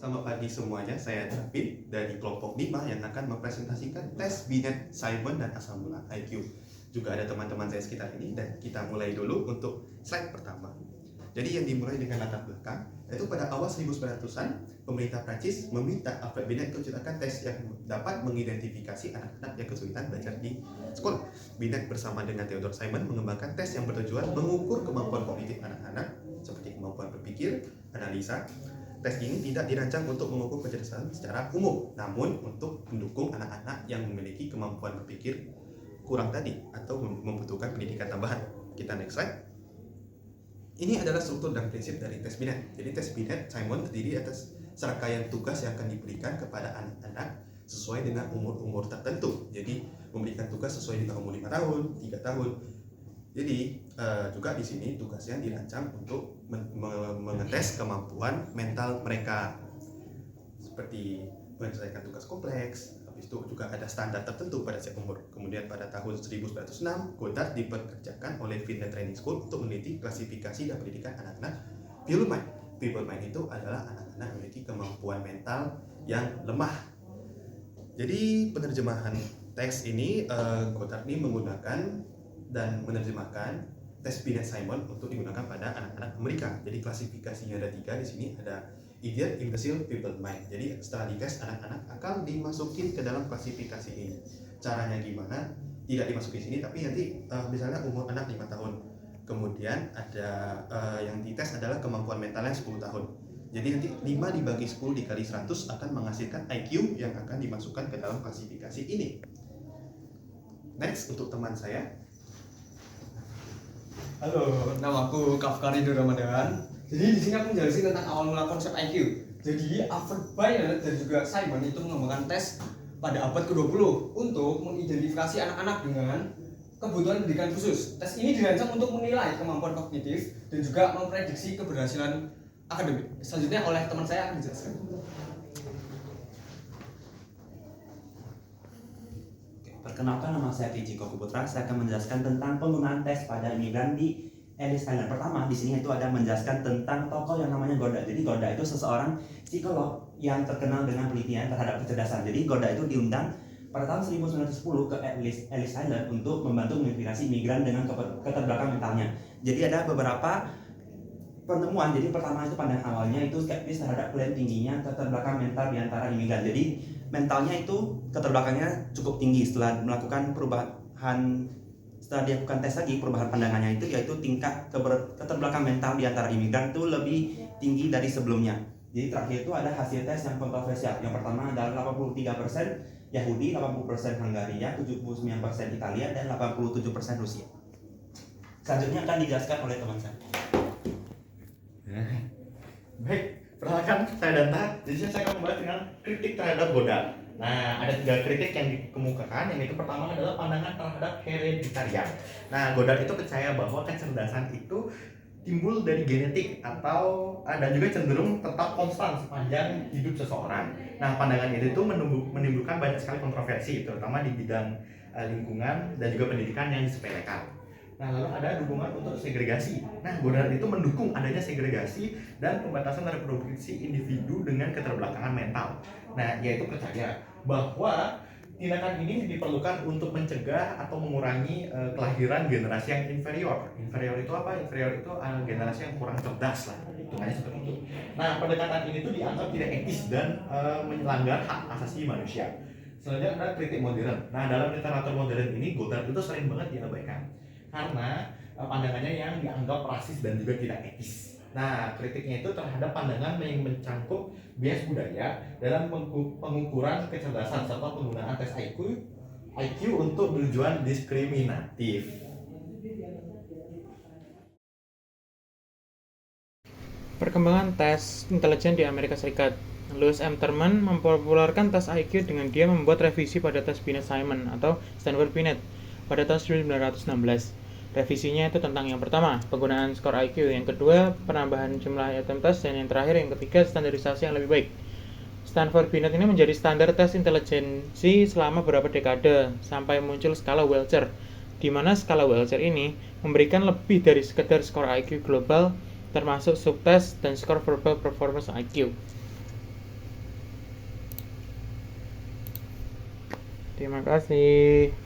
Selamat pagi semuanya, saya David dari kelompok 5 yang akan mempresentasikan tes Binet-Simon dan asal mula IQ. Juga ada teman-teman saya sekitar ini dan kita mulai dulu untuk slide pertama. Jadi yang dimulai dengan latar belakang, yaitu pada awal 1900-an, pemerintah Prancis meminta Alfred Binet untuk menciptakan tes yang dapat mengidentifikasi anak-anak yang kesulitan belajar di sekolah. Binet bersama dengan Theodore Simon mengembangkan tes yang bertujuan mengukur kemampuan kognitif anak-anak seperti kemampuan berpikir, analisa. Tes ini tidak dirancang untuk mengukur kecerdasan secara umum, namun untuk mendukung anak-anak yang memiliki kemampuan berpikir kurang tadi atau membutuhkan pendidikan tambahan. Kita next slide. Ini adalah struktur dan prinsip dari tes Binet. Jadi tes Binet-Simon terdiri atas serangkaian tugas yang akan diberikan kepada anak-anak sesuai dengan umur-umur tertentu. Jadi memberikan tugas sesuai dengan umur 5 tahun, 3 tahun. Jadi juga di sini tugasnya dirancang untuk mengetes kemampuan mental mereka, seperti menyelesaikan tugas kompleks. Habis itu juga ada standar tertentu pada setiap umur. Kemudian pada tahun 1906, Goddard dipekerjakan oleh Binet Training School untuk meneliti klasifikasi dan pendidikan anak-anak feeble mind. Feeble mind itu adalah anak-anak memiliki kemampuan mental yang lemah. Jadi penerjemahan teks ini Goddard ini menggunakan dan menerjemahkan tes Binet-Simon untuk digunakan pada anak-anak Amerika. Jadi klasifikasinya ada 3 di sini, ada idiot, imbecile, feeble mind. Jadi setelah dites, anak-anak akan dimasukin ke dalam klasifikasi ini. Caranya gimana? Tidak dimasukin sini, tapi nanti misalnya umur anak 5 tahun. Kemudian ada yang dites adalah kemampuan mentalnya 10 tahun. Jadi nanti 5 dibagi 10 dikali 100 akan menghasilkan IQ yang akan dimasukkan ke dalam klasifikasi ini. Next, untuk teman saya. Halo, nama aku Kafka Ridho Ramadan. Jadi di sini aku menjelaskan tentang awal mula konsep IQ. Jadi Alfred Binet dan juga Simon itu mengembangkan tes pada abad ke-20 untuk mengidentifikasi anak-anak dengan kebutuhan pendidikan khusus. Tes ini dirancang untuk menilai kemampuan kognitif dan juga memprediksi keberhasilan akademik. Selanjutnya oleh teman saya akan dijelaskan. Perkenalkan, nama saya Piji Kokuputra. Saya akan menjelaskan tentang penggunaan tes pada imigran di Ellis Island. Pertama, di sini itu ada menjelaskan tentang tokoh yang namanya Goddard. Jadi Goddard itu seseorang psikolog yang terkenal dengan penelitian terhadap kecerdasan. Jadi Goddard itu diundang pada tahun 1910 ke Ellis Island untuk membantu menginspirasi imigran dengan keterbelakangan mentalnya. Jadi ada beberapa penemuan. Jadi pertama itu pandangan awalnya itu skeptis terhadap klaim tingginya keterbelakangan mental di antara imigran. Jadi mentalnya itu keterbelakangannya cukup tinggi. Setelah melakukan setelah dilakukan tes lagi, perubahan pandangannya itu yaitu tingkat keterbelakangan mental di antara imigran itu lebih tinggi dari sebelumnya. Jadi terakhir itu ada hasil tes yang kontroversial. Yang pertama adalah 83% Yahudi, 80% Hungaria, 79% Italia, dan 87% Rusia. Selanjutnya akan dijelaskan oleh teman saya. Baik, perkenalkan saya Danta. Jadi saya akan membahas dengan kritik terhadap Goddard. Nah, ada 3 kritik yang dikemukakan. Yang itu pertama adalah pandangan terhadap hereditarian. Nah, Goddard itu percaya bahwa kecerdasan itu timbul dari genetik atau dan juga cenderung tetap konstan sepanjang hidup seseorang. Nah, pandangan itu menimbulkan banyak sekali kontroversi, terutama di bidang lingkungan dan juga pendidikan yang disepelekan. Nah, lalu ada dukungan untuk segregasi. Nah, Goddard itu mendukung adanya segregasi dan pembatasan reproduksi individu dengan keterbelakangan mental. Nah, yaitu percaya bahwa tindakan ini diperlukan untuk mencegah atau mengurangi kelahiran generasi yang inferior. Inferior itu apa? Inferior itu generasi yang kurang cerdas lah, hitungannya seperti itu. Nah, pendekatan ini tuh dianggap tidak etis dan melanggar hak asasi manusia. Selanjutnya ada kritik modern. Nah, dalam literatur modern ini Goddard itu sering banget diabaikan karena pandangannya yang dianggap rasis dan juga tidak etis. Nah, kritiknya itu terhadap pandangan yang mencangkup bias budaya dalam pengukuran kecerdasan serta penggunaan tes IQ untuk tujuan diskriminatif. Perkembangan tes intelijen di Amerika Serikat. Louis M. Thurman mempopulerkan tes IQ dengan dia membuat revisi pada tes Binet-Simon atau Stanford Binet pada tahun 1916. Revisinya itu tentang yang pertama, penggunaan skor IQ, yang kedua, penambahan jumlah item tes, dan yang terakhir, yang ketiga, standarisasi yang lebih baik. Stanford Binet ini menjadi standar tes intelijensi selama beberapa dekade sampai muncul skala Welcher, di mana skala Welcher ini memberikan lebih dari sekedar skor IQ global, termasuk subtes dan skor verbal performance IQ. Terima kasih.